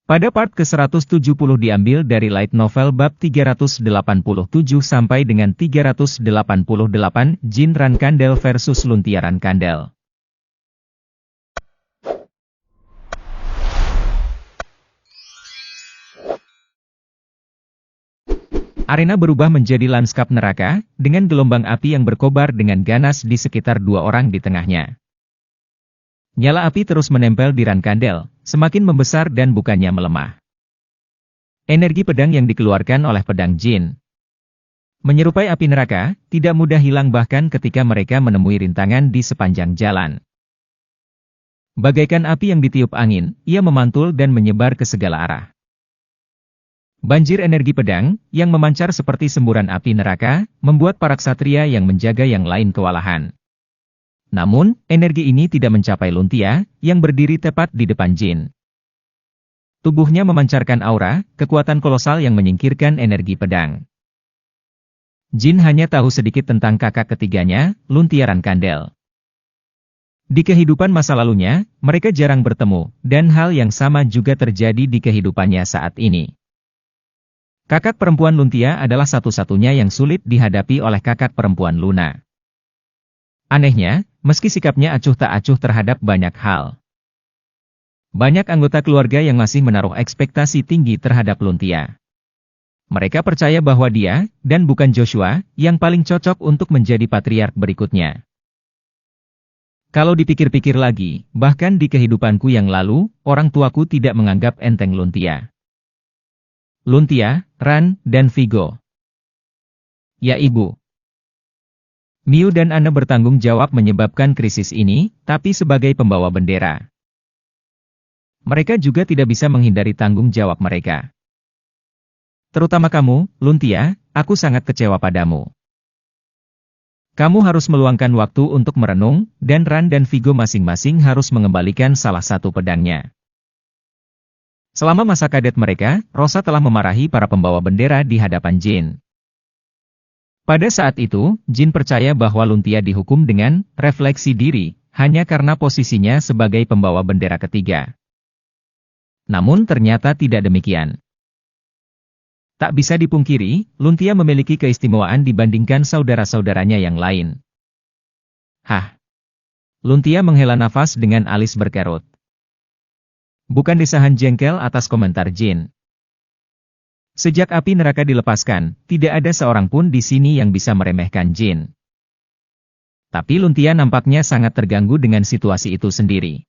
Pada part ke-170 diambil dari light novel bab 387 sampai dengan 388, Jin Rankandel versus Luntia Rankandel. Arena berubah menjadi lanskap neraka, dengan gelombang api yang berkobar dengan ganas di sekitar dua orang di tengahnya. Nyala api terus menempel di Rankandel, semakin membesar dan bukannya melemah. Energi pedang yang dikeluarkan oleh pedang Jin menyerupai api neraka, tidak mudah hilang bahkan ketika mereka menemui rintangan di sepanjang jalan. Bagaikan api yang ditiup angin, ia memantul dan menyebar ke segala arah. Banjir energi pedang, yang memancar seperti semburan api neraka, membuat para ksatria yang menjaga yang lain kewalahan. Namun, energi ini tidak mencapai Luntia, yang berdiri tepat di depan Jin. Tubuhnya memancarkan aura, kekuatan kolosal yang menyingkirkan energi pedang. Jin hanya tahu sedikit tentang kakak ketiganya, Luntia Rankandel. Di kehidupan masa lalunya, mereka jarang bertemu, dan hal yang sama juga terjadi di kehidupannya saat ini. Kakak perempuan Luntia adalah satu-satunya yang sulit dihadapi oleh kakak perempuan Luna. Anehnya, meski sikapnya acuh tak acuh terhadap banyak hal, banyak anggota keluarga yang masih menaruh ekspektasi tinggi terhadap Luntia. Mereka percaya bahwa dia, dan bukan Joshua, yang paling cocok untuk menjadi patriark berikutnya. Kalau dipikir-pikir lagi, bahkan di kehidupanku yang lalu, orang tuaku tidak menganggap enteng Luntia. Luntia, Ran, dan Vigo. Ya ibu. Miu dan Anne bertanggung jawab menyebabkan krisis ini, tapi sebagai pembawa bendera. Mereka juga tidak bisa menghindari tanggung jawab mereka. Terutama kamu, Luntia, aku sangat kecewa padamu. Kamu harus meluangkan waktu untuk merenung, dan Ran dan Vigo masing-masing harus mengembalikan salah satu pedangnya. Selama masa kadet mereka, Rosa telah memarahi para pembawa bendera di hadapan Jin. Pada saat itu, Jin percaya bahwa Luntia dihukum dengan refleksi diri, hanya karena posisinya sebagai pembawa bendera ketiga. Namun ternyata tidak demikian. Tak bisa dipungkiri, Luntia memiliki keistimewaan dibandingkan saudara-saudaranya yang lain. Hah! Luntia menghela nafas dengan alis berkerut. Bukan desahan jengkel atas komentar Jin. Sejak api neraka dilepaskan, tidak ada seorang pun di sini yang bisa meremehkan Jin. Tapi Luntia nampaknya sangat terganggu dengan situasi itu sendiri.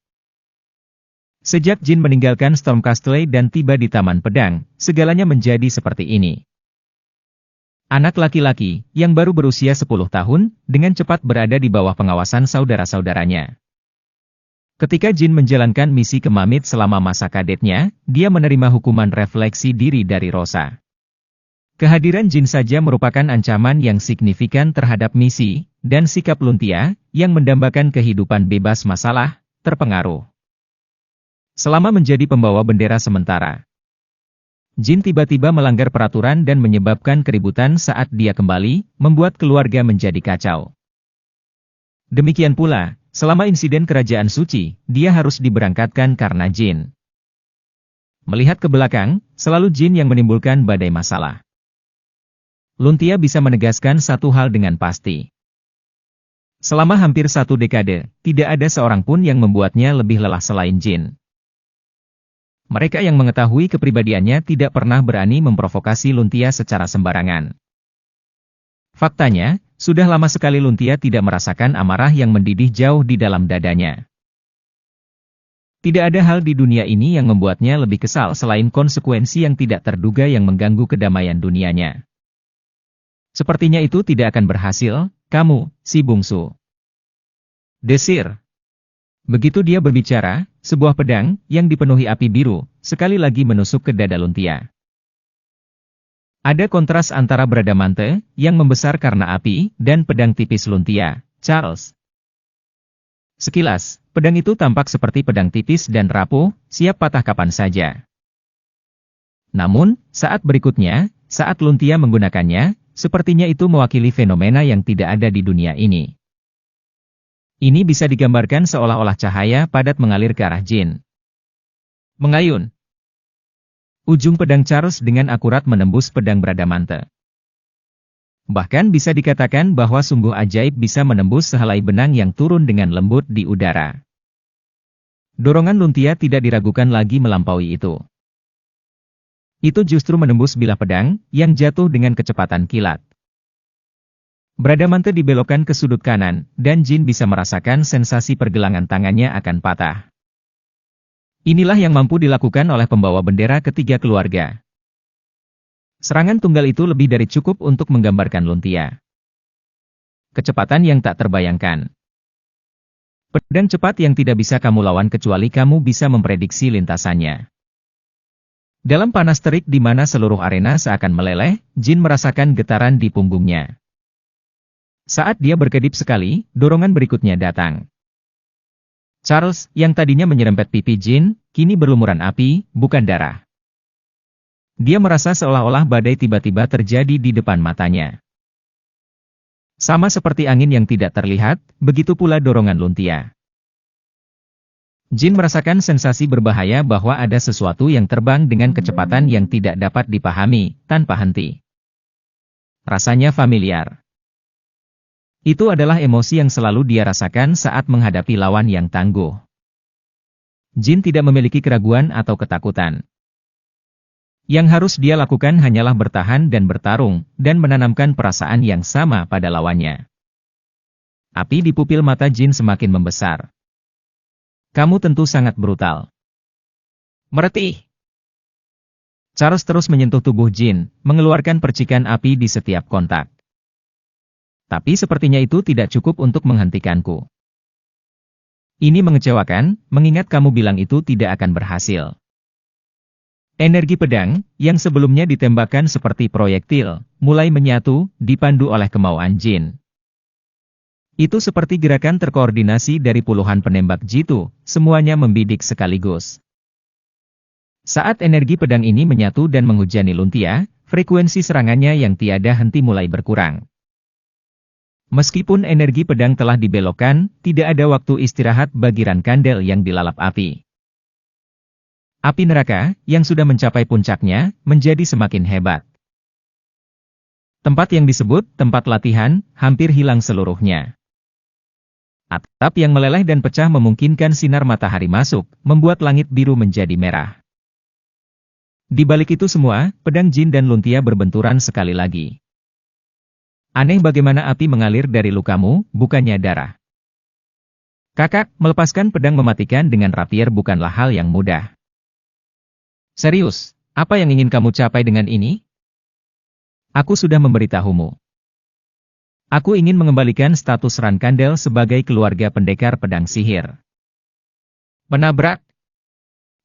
Sejak Jin meninggalkan Storm Castle dan tiba di Taman Pedang, segalanya menjadi seperti ini. Anak laki-laki, yang baru berusia 10 tahun, dengan cepat berada di bawah pengawasan saudara-saudaranya. Ketika Jin menjalankan misi ke Mamit selama masa kadetnya, dia menerima hukuman refleksi diri dari Rosa. Kehadiran Jin saja merupakan ancaman yang signifikan terhadap misi, dan sikap Luntia, yang mendambakan kehidupan bebas masalah, terpengaruh. Selama menjadi pembawa bendera sementara, Jin tiba-tiba melanggar peraturan dan menyebabkan keributan saat dia kembali, membuat keluarga menjadi kacau. Demikian pula, selama insiden Kerajaan Suci, dia harus diberangkatkan karena Jin. Melihat ke belakang, selalu Jin yang menimbulkan badai masalah. Luntia bisa menegaskan satu hal dengan pasti. Selama hampir 1 dekade, tidak ada seorang pun yang membuatnya lebih lelah selain Jin. Mereka yang mengetahui kepribadiannya tidak pernah berani memprovokasi Luntia secara sembarangan. Faktanya, sudah lama sekali Luntia tidak merasakan amarah yang mendidih jauh di dalam dadanya. Tidak ada hal di dunia ini yang membuatnya lebih kesal selain konsekuensi yang tidak terduga yang mengganggu kedamaian dunianya. Sepertinya itu tidak akan berhasil, kamu, si bungsu. Desir. Begitu dia berbicara, sebuah pedang, yang dipenuhi api biru, sekali lagi menusuk ke dada Luntia. Ada kontras antara Bradamante, yang membesar karena api, dan pedang tipis Luntia, Charles. Sekilas, pedang itu tampak seperti pedang tipis dan rapuh, siap patah kapan saja. Namun, saat berikutnya, saat Luntia menggunakannya, sepertinya itu mewakili fenomena yang tidak ada di dunia ini. Ini bisa digambarkan seolah-olah cahaya padat mengalir ke arah Jin. Mengayun. Ujung pedang Charles dengan akurat menembus pedang Bradamante. Bahkan bisa dikatakan bahwa sungguh ajaib bisa menembus sehelai benang yang turun dengan lembut di udara. Dorongan Luntia tidak diragukan lagi melampaui itu. Itu justru menembus bilah pedang, yang jatuh dengan kecepatan kilat. Bradamante dibelokkan ke sudut kanan, dan Jin bisa merasakan sensasi pergelangan tangannya akan patah. Inilah yang mampu dilakukan oleh pembawa bendera ketiga keluarga. Serangan tunggal itu lebih dari cukup untuk menggambarkan Luntia. Kecepatan yang tak terbayangkan. Pedang cepat yang tidak bisa kamu lawan kecuali kamu bisa memprediksi lintasannya. Dalam panas terik di mana seluruh arena seakan meleleh, Jin merasakan getaran di punggungnya. Saat dia berkedip sekali, dorongan berikutnya datang. Charles, yang tadinya menyerempet pipi Jin, kini berlumuran api, bukan darah. Dia merasa seolah-olah badai tiba-tiba terjadi di depan matanya. Sama seperti angin yang tidak terlihat, begitu pula dorongan Luntia. Jin merasakan sensasi berbahaya bahwa ada sesuatu yang terbang dengan kecepatan yang tidak dapat dipahami, tanpa henti. Rasanya familiar. Itu adalah emosi yang selalu dia rasakan saat menghadapi lawan yang tangguh. Jin tidak memiliki keraguan atau ketakutan. Yang harus dia lakukan hanyalah bertahan dan bertarung, dan menanamkan perasaan yang sama pada lawannya. Api di pupil mata Jin semakin membesar. Kamu tentu sangat brutal. Meretih. Charles terus menyentuh tubuh Jin, mengeluarkan percikan api di setiap kontak. Tapi sepertinya itu tidak cukup untuk menghentikanku. Ini mengecewakan, mengingat kamu bilang itu tidak akan berhasil. Energi pedang, yang sebelumnya ditembakkan seperti proyektil, mulai menyatu, dipandu oleh kemauan Jin. Itu seperti gerakan terkoordinasi dari puluhan penembak jitu, semuanya membidik sekaligus. Saat energi pedang ini menyatu dan menghujani Luntia, frekuensi serangannya yang tiada henti mulai berkurang. Meskipun energi pedang telah dibelokkan, tidak ada waktu istirahat bagi ran kandel yang dilalap api. Api neraka, yang sudah mencapai puncaknya, menjadi semakin hebat. Tempat yang disebut tempat latihan, hampir hilang seluruhnya. Atap yang meleleh dan pecah memungkinkan sinar matahari masuk, membuat langit biru menjadi merah. Di balik itu semua, pedang Jin dan Luntia berbenturan sekali lagi. Aneh bagaimana api mengalir dari lukamu, bukannya darah. Kakak, melepaskan pedang mematikan dengan rapier bukanlah hal yang mudah. Serius, apa yang ingin kamu capai dengan ini? Aku sudah memberitahumu. Aku ingin mengembalikan status Ran Kandel sebagai keluarga pendekar pedang sihir. Menabrak.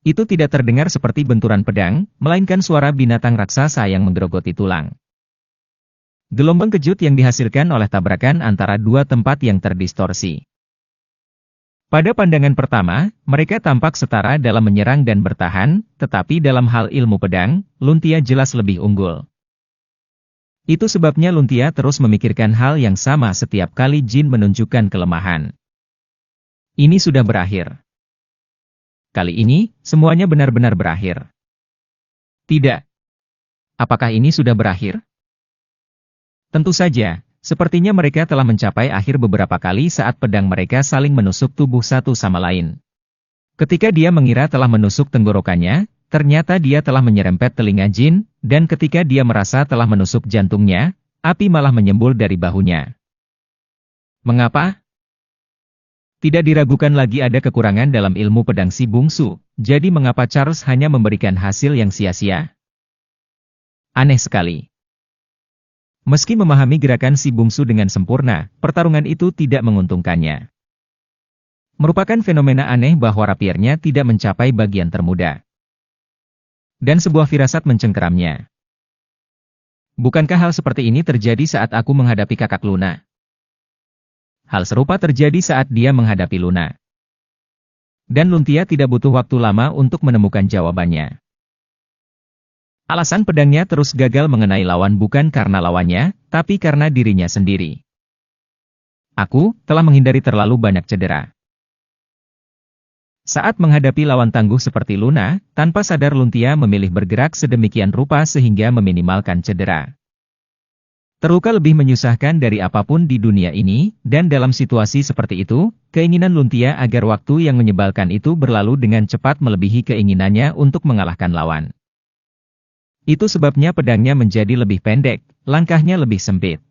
Itu tidak terdengar seperti benturan pedang, melainkan suara binatang raksasa yang menggerogoti tulang. Gelombang kejut yang dihasilkan oleh tabrakan antara dua tempat yang terdistorsi. Pada pandangan pertama, mereka tampak setara dalam menyerang dan bertahan, tetapi dalam hal ilmu pedang, Luntia jelas lebih unggul. Itu sebabnya Luntia terus memikirkan hal yang sama setiap kali Jin menunjukkan kelemahan. Ini sudah berakhir. Kali ini, semuanya benar-benar berakhir. Tidak. Apakah ini sudah berakhir? Tentu saja. Sepertinya mereka telah mencapai akhir beberapa kali saat pedang mereka saling menusuk tubuh satu sama lain. Ketika dia mengira telah menusuk tenggorokannya, ternyata dia telah menyerempet telinga Jin, dan ketika dia merasa telah menusuk jantungnya, api malah menyembul dari bahunya. Mengapa? Tidak diragukan lagi ada kekurangan dalam ilmu pedang si bungsu, jadi mengapa Charles hanya memberikan hasil yang sia-sia? Aneh sekali. Meski memahami gerakan si bungsu dengan sempurna, pertarungan itu tidak menguntungkannya. Merupakan fenomena aneh bahwa rapiernya tidak mencapai bagian termuda. Dan sebuah firasat mencengkeramnya. Bukankah hal seperti ini terjadi saat aku menghadapi kakak Luna? Hal serupa terjadi saat dia menghadapi Luna. Dan Luntia tidak butuh waktu lama untuk menemukan jawabannya. Alasan pedangnya terus gagal mengenai lawan bukan karena lawannya, tapi karena dirinya sendiri. Aku telah menghindari terlalu banyak cedera. Saat menghadapi lawan tangguh seperti Luna, tanpa sadar Luntia memilih bergerak sedemikian rupa sehingga meminimalkan cedera. Terluka lebih menyusahkan dari apapun di dunia ini, dan dalam situasi seperti itu, keinginan Luntia agar waktu yang menyebalkan itu berlalu dengan cepat melebihi keinginannya untuk mengalahkan lawan. Itu sebabnya pedangnya menjadi lebih pendek, langkahnya lebih sempit.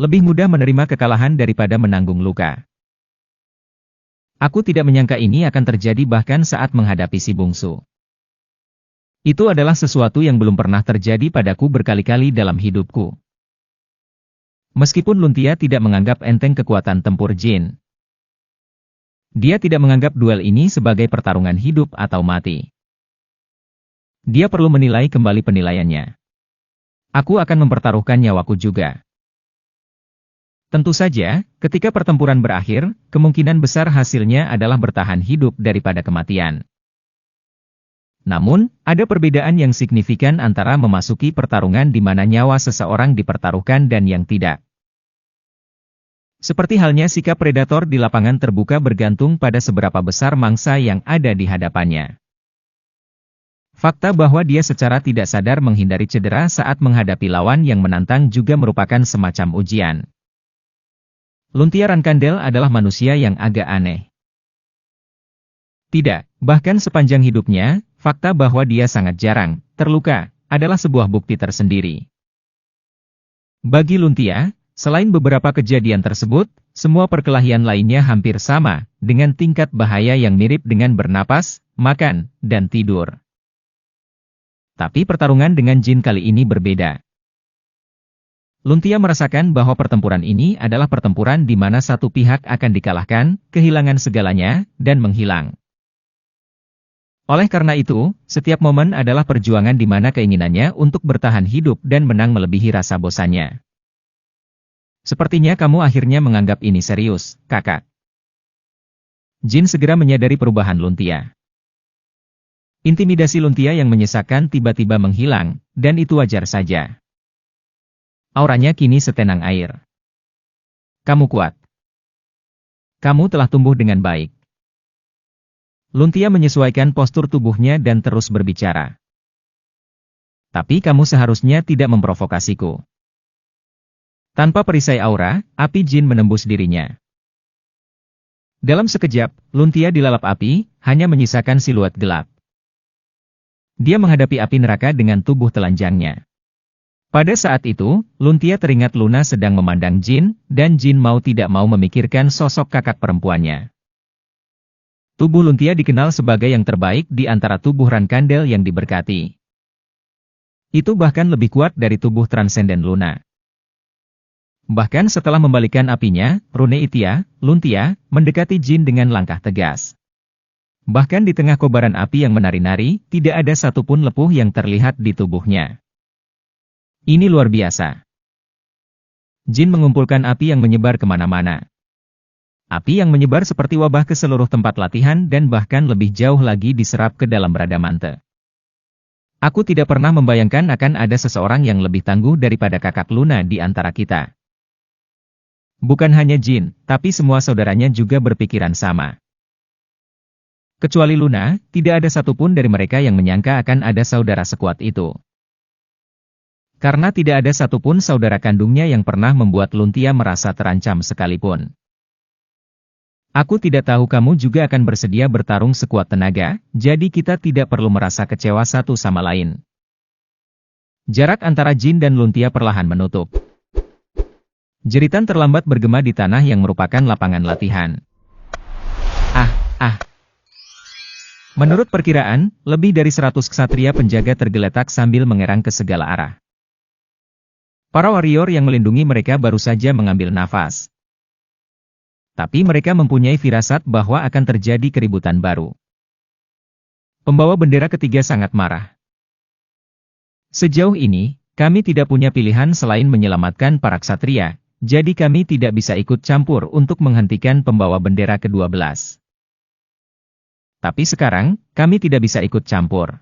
Lebih mudah menerima kekalahan daripada menanggung luka. Aku tidak menyangka ini akan terjadi bahkan saat menghadapi si bungsu. Itu adalah sesuatu yang belum pernah terjadi padaku berkali-kali dalam hidupku. Meskipun Luntia tidak menganggap enteng kekuatan tempur Jin. Dia tidak menganggap duel ini sebagai pertarungan hidup atau mati. Dia perlu menilai kembali penilaiannya. Aku akan mempertaruhkan nyawaku juga. Tentu saja, ketika pertempuran berakhir, kemungkinan besar hasilnya adalah bertahan hidup daripada kematian. Namun, ada perbedaan yang signifikan antara memasuki pertarungan di mana nyawa seseorang dipertaruhkan dan yang tidak. Seperti halnya sikap predator di lapangan terbuka bergantung pada seberapa besar mangsa yang ada di hadapannya. Fakta bahwa dia secara tidak sadar menghindari cedera saat menghadapi lawan yang menantang juga merupakan semacam ujian. Luntia Rankandel adalah manusia yang agak aneh. Tidak, bahkan sepanjang hidupnya, fakta bahwa dia sangat jarang terluka adalah sebuah bukti tersendiri. Bagi Luntia, selain beberapa kejadian tersebut, semua perkelahian lainnya hampir sama, dengan tingkat bahaya yang mirip dengan bernapas, makan, dan tidur. Tapi pertarungan dengan Jin kali ini berbeda. Luntia merasakan bahwa pertempuran ini adalah pertempuran di mana satu pihak akan dikalahkan, kehilangan segalanya, dan menghilang. Oleh karena itu, setiap momen adalah perjuangan di mana keinginannya untuk bertahan hidup dan menang melebihi rasa bosannya. Sepertinya kamu akhirnya menganggap ini serius, kakak. Jin segera menyadari perubahan Luntia. Intimidasi Luntia yang menyesakan tiba-tiba menghilang, dan itu wajar saja. Auranya kini setenang air. Kamu kuat. Kamu telah tumbuh dengan baik. Luntia menyesuaikan postur tubuhnya dan terus berbicara. Tapi kamu seharusnya tidak memprovokasiku. Tanpa perisai aura, api Jin menembus dirinya. Dalam sekejap, Luntia dilalap api, hanya menyisakan siluet gelap. Dia menghadapi api neraka dengan tubuh telanjangnya. Pada saat itu, Luntia teringat Luna sedang memandang Jin, dan Jin mau tidak mau memikirkan sosok kakak perempuannya. Tubuh Luntia dikenal sebagai yang terbaik di antara tubuh Rankandel yang diberkati. Itu bahkan lebih kuat dari tubuh transenden Luna. Bahkan setelah membalikkan apinya, Runeitia, Luntia, mendekati Jin dengan langkah tegas. Bahkan di tengah kobaran api yang menari-nari, tidak ada satupun lepuh yang terlihat di tubuhnya. Ini luar biasa. Jin mengumpulkan api yang menyebar kemana-mana. Api yang menyebar seperti wabah ke seluruh tempat latihan dan bahkan lebih jauh lagi diserap ke dalam Bradamante. Aku tidak pernah membayangkan akan ada seseorang yang lebih tangguh daripada kakak Luna di antara kita. Bukan hanya Jin, tapi semua saudaranya juga berpikiran sama. Kecuali Luna, tidak ada satupun dari mereka yang menyangka akan ada saudara sekuat itu. Karena tidak ada satupun saudara kandungnya yang pernah membuat Luntia merasa terancam sekalipun. Aku tidak tahu kamu juga akan bersedia bertarung sekuat tenaga, jadi kita tidak perlu merasa kecewa satu sama lain. Jarak antara Jin dan Luntia perlahan menutup. Jeritan terlambat bergema di tanah yang merupakan lapangan latihan. Menurut perkiraan, lebih dari 100 ksatria penjaga tergeletak sambil mengerang ke segala arah. Para warrior yang melindungi mereka baru saja mengambil nafas. Tapi mereka mempunyai firasat bahwa akan terjadi keributan baru. Pembawa bendera ketiga sangat marah. Sejauh ini, kami tidak punya pilihan selain menyelamatkan para ksatria, jadi kami tidak bisa ikut campur untuk menghentikan pembawa bendera ke-12. Tapi sekarang, kami tidak bisa ikut campur.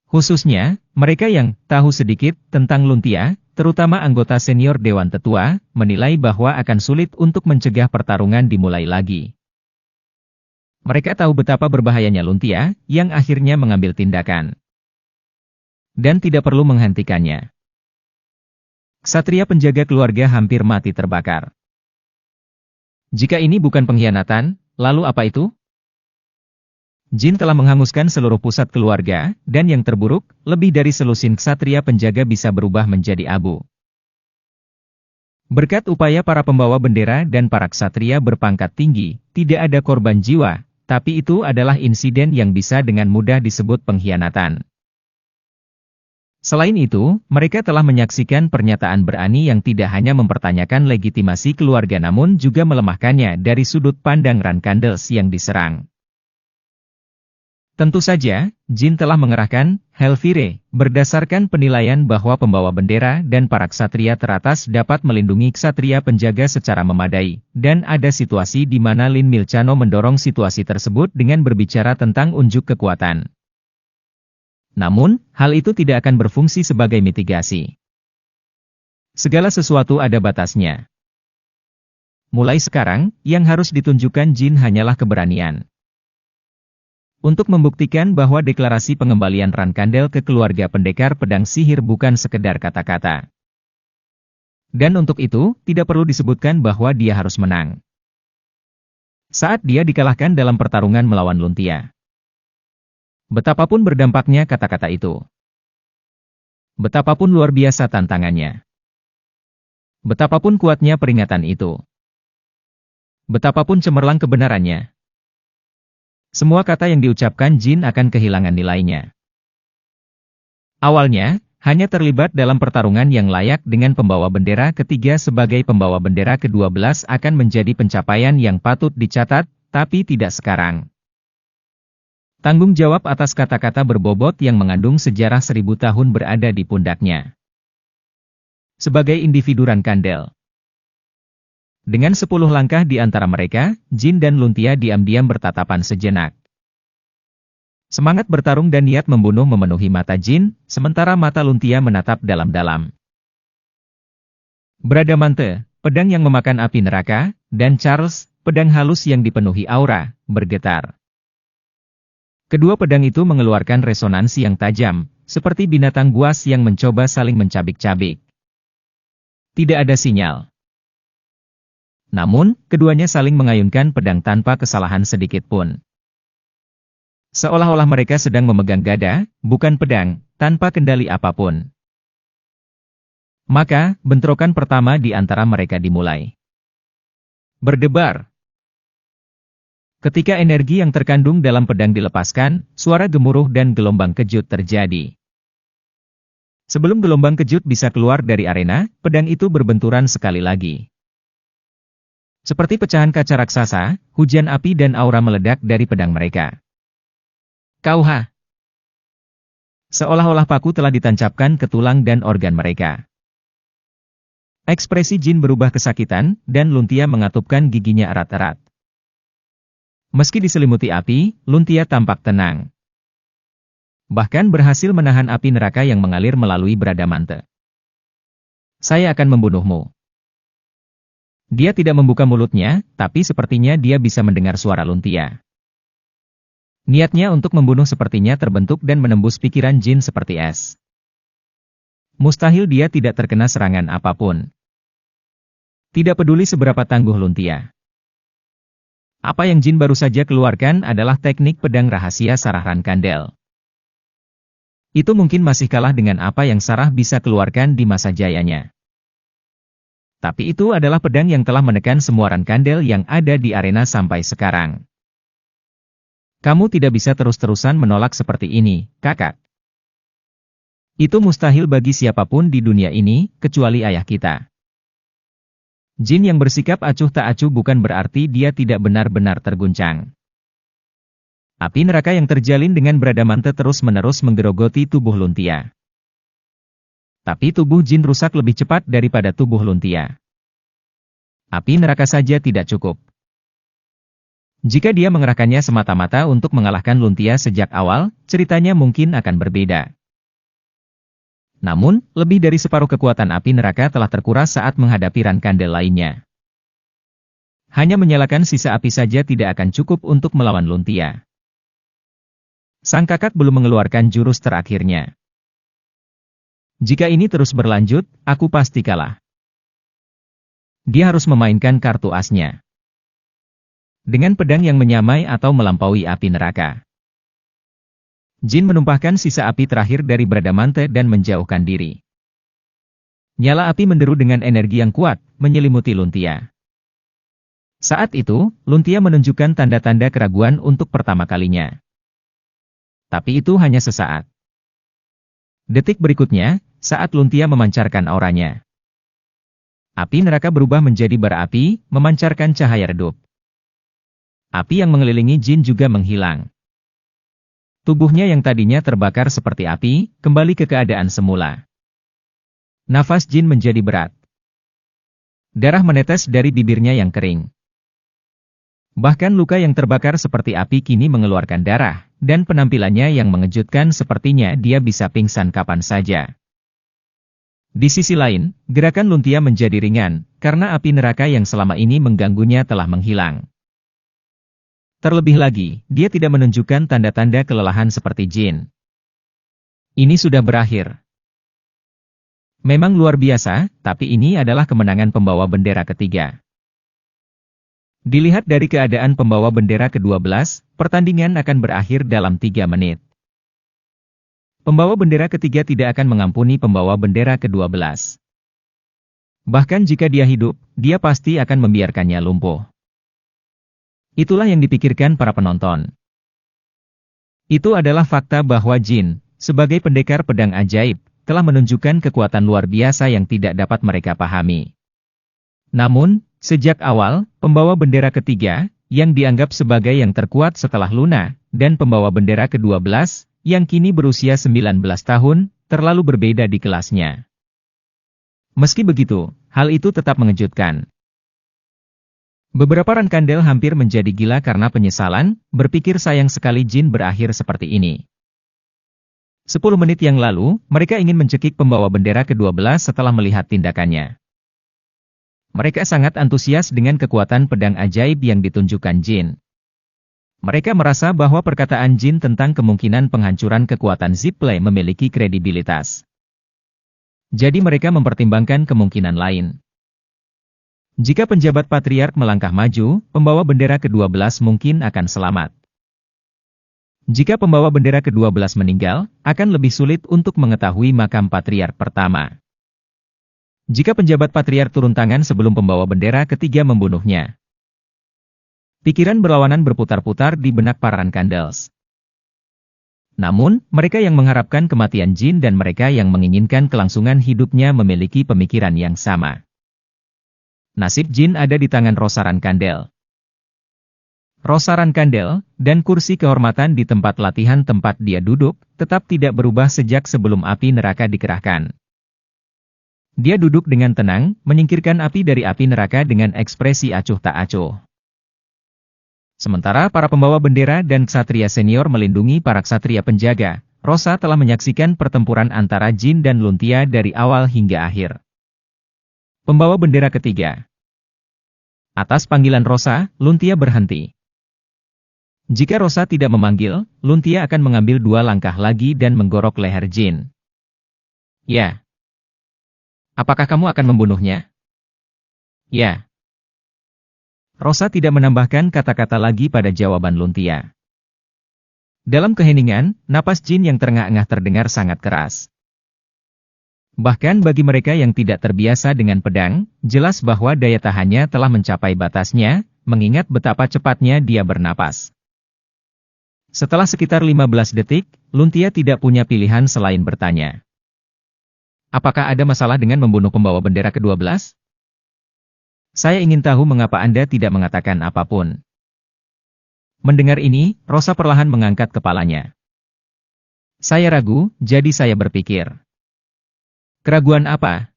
Khususnya, mereka yang tahu sedikit tentang Luntia, terutama anggota senior Dewan Tetua, menilai bahwa akan sulit untuk mencegah pertarungan dimulai lagi. Mereka tahu betapa berbahayanya Luntia, yang akhirnya mengambil tindakan. Dan tidak perlu menghentikannya. Ksatria penjaga keluarga hampir mati terbakar. Jika ini bukan pengkhianatan, lalu apa itu? Jin telah menghanguskan seluruh pusat keluarga, dan yang terburuk, lebih dari selusin ksatria penjaga bisa berubah menjadi abu. Berkat upaya para pembawa bendera dan para ksatria berpangkat tinggi, tidak ada korban jiwa, tapi itu adalah insiden yang bisa dengan mudah disebut pengkhianatan. Selain itu, mereka telah menyaksikan pernyataan berani yang tidak hanya mempertanyakan legitimasi keluarga namun juga melemahkannya dari sudut pandang Rankandels yang diserang. Tentu saja, Jin telah mengerahkan Helvire, berdasarkan penilaian bahwa pembawa bendera dan para ksatria teratas dapat melindungi ksatria penjaga secara memadai, dan ada situasi di mana Lin Milchano mendorong situasi tersebut dengan berbicara tentang unjuk kekuatan. Namun, hal itu tidak akan berfungsi sebagai mitigasi. Segala sesuatu ada batasnya. Mulai sekarang, yang harus ditunjukkan Jin hanyalah keberanian. Untuk membuktikan bahwa deklarasi pengembalian Rankandel ke keluarga pendekar pedang sihir bukan sekedar kata-kata. Dan untuk itu, tidak perlu disebutkan bahwa dia harus menang. Saat dia dikalahkan dalam pertarungan melawan Luntia. Betapapun berdampaknya kata-kata itu. Betapapun luar biasa tantangannya. Betapapun kuatnya peringatan itu. Betapapun cemerlang kebenarannya. Semua kata yang diucapkan Jin akan kehilangan nilainya. Awalnya, hanya terlibat dalam pertarungan yang layak dengan pembawa bendera ketiga sebagai pembawa bendera ke-12 akan menjadi pencapaian yang patut dicatat, tapi tidak sekarang. Tanggung jawab atas kata-kata berbobot yang mengandung sejarah 1000 tahun berada di pundaknya. Sebagai individu Rankandel. Dengan 10 langkah di antara mereka, Jin dan Luntia diam-diam bertatapan sejenak. Semangat bertarung dan niat membunuh memenuhi mata Jin, sementara mata Luntia menatap dalam-dalam. Bradamante, pedang yang memakan api neraka, dan Charles, pedang halus yang dipenuhi aura, bergetar. Kedua pedang itu mengeluarkan resonansi yang tajam, seperti binatang buas yang mencoba saling mencabik-cabik. Tidak ada sinyal. Namun, keduanya saling mengayunkan pedang tanpa kesalahan sedikit pun. Seolah-olah mereka sedang memegang gada, bukan pedang, tanpa kendali apapun. Maka, bentrokan pertama di antara mereka dimulai. Berdebar. Ketika energi yang terkandung dalam pedang dilepaskan, suara gemuruh dan gelombang kejut terjadi. Sebelum gelombang kejut bisa keluar dari arena, pedang itu berbenturan sekali lagi. Seperti pecahan kaca raksasa, hujan api dan aura meledak dari pedang mereka. Kauha! Seolah-olah paku telah ditancapkan ke tulang dan organ mereka. Ekspresi Jin berubah kesakitan, dan Luntia mengatupkan giginya erat-erat. Meski diselimuti api, Luntia tampak tenang. Bahkan berhasil menahan api neraka yang mengalir melalui Bradamante. Saya akan membunuhmu. Dia tidak membuka mulutnya, tapi sepertinya dia bisa mendengar suara Luntia. Niatnya untuk membunuh sepertinya terbentuk dan menembus pikiran Jin seperti es. Mustahil dia tidak terkena serangan apapun. Tidak peduli seberapa tangguh Luntia. Apa yang Jin baru saja keluarkan adalah teknik pedang rahasia Sarah Rankandel. Itu mungkin masih kalah dengan apa yang Sarah bisa keluarkan di masa jayanya. Tapi itu adalah pedang yang telah menekan semua Rankandel yang ada di arena sampai sekarang. Kamu tidak bisa terus-terusan menolak seperti ini, kakak. Itu mustahil bagi siapapun di dunia ini, kecuali ayah kita. Jin yang bersikap acuh tak acuh bukan berarti dia tidak benar-benar terguncang. Api neraka yang terjalin dengan Bradamante terus-menerus menggerogoti tubuh Luntia. Tapi tubuh Jin rusak lebih cepat daripada tubuh Luntia. Api neraka saja tidak cukup. Jika dia mengerahkannya semata-mata untuk mengalahkan Luntia sejak awal, ceritanya mungkin akan berbeda. Namun, lebih dari separuh kekuatan api neraka telah terkuras saat menghadapi Rankandel lainnya. Hanya menyalakan sisa api saja tidak akan cukup untuk melawan Luntia. Sang kakak belum mengeluarkan jurus terakhirnya. Jika ini terus berlanjut, aku pasti kalah. Dia harus memainkan kartu asnya. Dengan pedang yang menyamai atau melampaui api neraka. Jin menumpahkan sisa api terakhir dari Bradamante dan menjauhkan diri. Nyala api menderu dengan energi yang kuat, menyelimuti Luntia. Saat itu, Luntia menunjukkan tanda-tanda keraguan untuk pertama kalinya. Tapi itu hanya sesaat. Detik berikutnya, saat Luntia memancarkan auranya. Api neraka berubah menjadi bara api, memancarkan cahaya redup. Api yang mengelilingi Jin juga menghilang. Tubuhnya yang tadinya terbakar seperti api, kembali ke keadaan semula. Nafas Jin menjadi berat. Darah menetes dari bibirnya yang kering. Bahkan luka yang terbakar seperti api kini mengeluarkan darah, dan penampilannya yang mengejutkan sepertinya dia bisa pingsan kapan saja. Di sisi lain, gerakan Luntia menjadi ringan, karena api neraka yang selama ini mengganggunya telah menghilang. Terlebih lagi, dia tidak menunjukkan tanda-tanda kelelahan seperti Jin. Ini sudah berakhir. Memang luar biasa, tapi ini adalah kemenangan pembawa bendera ketiga. Dilihat dari keadaan pembawa bendera ke-12, pertandingan akan berakhir dalam 3 menit. Pembawa bendera ketiga tidak akan mengampuni pembawa bendera ke-12. Bahkan jika dia hidup, dia pasti akan membiarkannya lumpuh. Itulah yang dipikirkan para penonton. Itu adalah fakta bahwa Jin, sebagai pendekar pedang ajaib, telah menunjukkan kekuatan luar biasa yang tidak dapat mereka pahami. Namun, sejak awal, pembawa bendera ketiga, yang dianggap sebagai yang terkuat setelah Luna, dan pembawa bendera ke-12, yang kini berusia 19 tahun, terlalu berbeda di kelasnya. Meski begitu, hal itu tetap mengejutkan. Beberapa Rankandel hampir menjadi gila karena penyesalan, berpikir sayang sekali Jin berakhir seperti ini. 10 menit yang lalu, mereka ingin mencekik pembawa bendera ke-12 setelah melihat tindakannya. Mereka sangat antusias dengan kekuatan pedang ajaib yang ditunjukkan Jin. Mereka merasa bahwa perkataan Jin tentang kemungkinan penghancuran kekuatan Zippley memiliki kredibilitas. Jadi mereka mempertimbangkan kemungkinan lain. Jika penjabat Patriark melangkah maju, pembawa bendera ke-12 mungkin akan selamat. Jika pembawa bendera ke-12 meninggal, akan lebih sulit untuk mengetahui makam Patriark pertama. Jika penjabat Patriark turun tangan sebelum pembawa bendera ketiga membunuhnya. Pikiran berlawanan berputar-putar di benak para Rankandels. Namun, mereka yang mengharapkan kematian Jin dan mereka yang menginginkan kelangsungan hidupnya memiliki pemikiran yang sama. Nasib Jin ada di tangan Rosa Rankandel. Rosa Rankandel, dan kursi kehormatan di tempat latihan tempat dia duduk, tetap tidak berubah sejak sebelum api neraka dikerahkan. Dia duduk dengan tenang, menyingkirkan api dari api neraka dengan ekspresi acuh tak acuh. Sementara para pembawa bendera dan ksatria senior melindungi para ksatria penjaga, Rosa telah menyaksikan pertempuran antara Jin dan Luntia dari awal hingga akhir. Pembawa bendera ketiga. Atas panggilan Rosa, Luntia berhenti. Jika Rosa tidak memanggil, Luntia akan mengambil 2 langkah lagi dan menggorok leher Jin. Ya. Apakah kamu akan membunuhnya? Ya. Rosa tidak menambahkan kata-kata lagi pada jawaban Luntia. Dalam keheningan, napas Jin yang terengah-engah terdengar sangat keras. Bahkan bagi mereka yang tidak terbiasa dengan pedang, jelas bahwa daya tahannya telah mencapai batasnya, mengingat betapa cepatnya dia bernapas. Setelah sekitar 15 detik, Luntia tidak punya pilihan selain bertanya. Apakah ada masalah dengan membunuh pembawa bendera ke-12? Saya ingin tahu mengapa Anda tidak mengatakan apapun. Mendengar ini, Rosa perlahan mengangkat kepalanya. Saya ragu, jadi saya berpikir. Keraguan apa?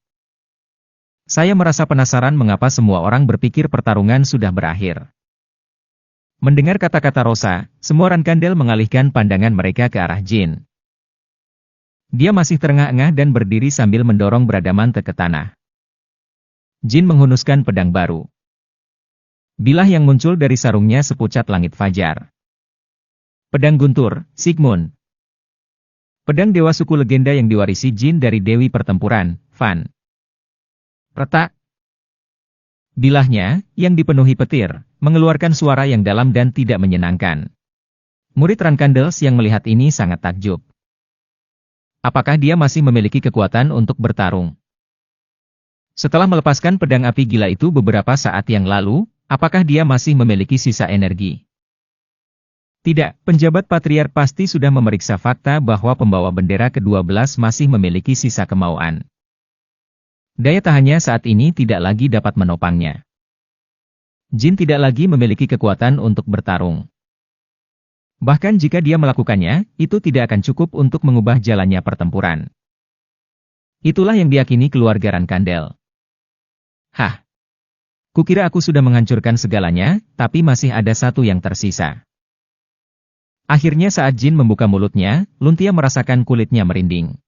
Saya merasa penasaran mengapa semua orang berpikir pertarungan sudah berakhir. Mendengar kata-kata Rosa, semua Rankandel mengalihkan pandangan mereka ke arah Jin. Dia masih terengah-engah dan berdiri sambil mendorong Bradamante ke tanah. Jin menghunuskan pedang baru. Bilah yang muncul dari sarungnya sepucat langit fajar. Pedang guntur, Sigmund. Pedang dewa suku legenda yang diwarisi Jin dari Dewi Pertempuran, Fan. Retak. Bilahnya, yang dipenuhi petir, mengeluarkan suara yang dalam dan tidak menyenangkan. Murid Rankandels yang melihat ini sangat takjub. Apakah dia masih memiliki kekuatan untuk bertarung? Setelah melepaskan pedang api gila itu beberapa saat yang lalu, apakah dia masih memiliki sisa energi? Tidak, penjabat patriark pasti sudah memeriksa fakta bahwa pembawa bendera ke-12 masih memiliki sisa kemauan. Daya tahannya saat ini tidak lagi dapat menopangnya. Jin tidak lagi memiliki kekuatan untuk bertarung. Bahkan jika dia melakukannya, itu tidak akan cukup untuk mengubah jalannya pertempuran. Itulah yang diyakini keluarga Rankandel. Hah! Kukira aku sudah menghancurkan segalanya, tapi masih ada satu yang tersisa. Akhirnya saat Jin membuka mulutnya, Luntia merasakan kulitnya merinding.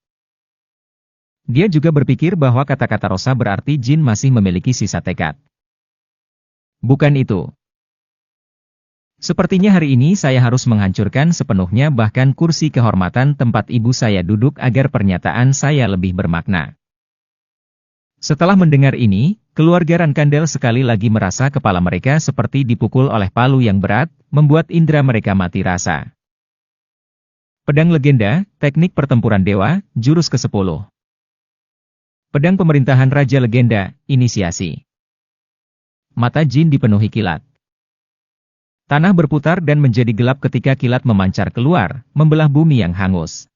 Dia juga berpikir bahwa kata-kata Rosa berarti Jin masih memiliki sisa tekad. Bukan itu. Sepertinya hari ini saya harus menghancurkan sepenuhnya bahkan kursi kehormatan tempat ibu saya duduk agar pernyataan saya lebih bermakna. Setelah mendengar ini, keluarga Rankandel sekali lagi merasa kepala mereka seperti dipukul oleh palu yang berat, membuat indera mereka mati rasa. Pedang legenda, teknik pertempuran dewa, jurus ke-10. Pedang pemerintahan Raja Legenda, inisiasi. Mata Jin dipenuhi kilat. Tanah berputar dan menjadi gelap ketika kilat memancar keluar, membelah bumi yang hangus.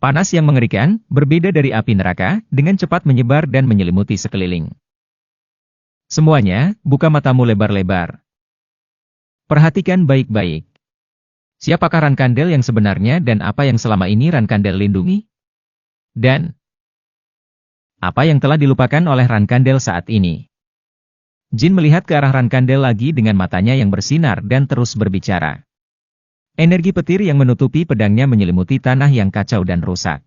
Panas yang mengerikan, berbeda dari api neraka, dengan cepat menyebar dan menyelimuti sekeliling. Semuanya, buka matamu lebar-lebar. Perhatikan baik-baik. Siapakah Rankandel yang sebenarnya dan apa yang selama ini Rankandel lindungi? Dan apa yang telah dilupakan oleh Rankandel saat ini? Jin melihat ke arah Rankandel lagi dengan matanya yang bersinar dan terus berbicara. Energi petir yang menutupi pedangnya menyelimuti tanah yang kacau dan rusak.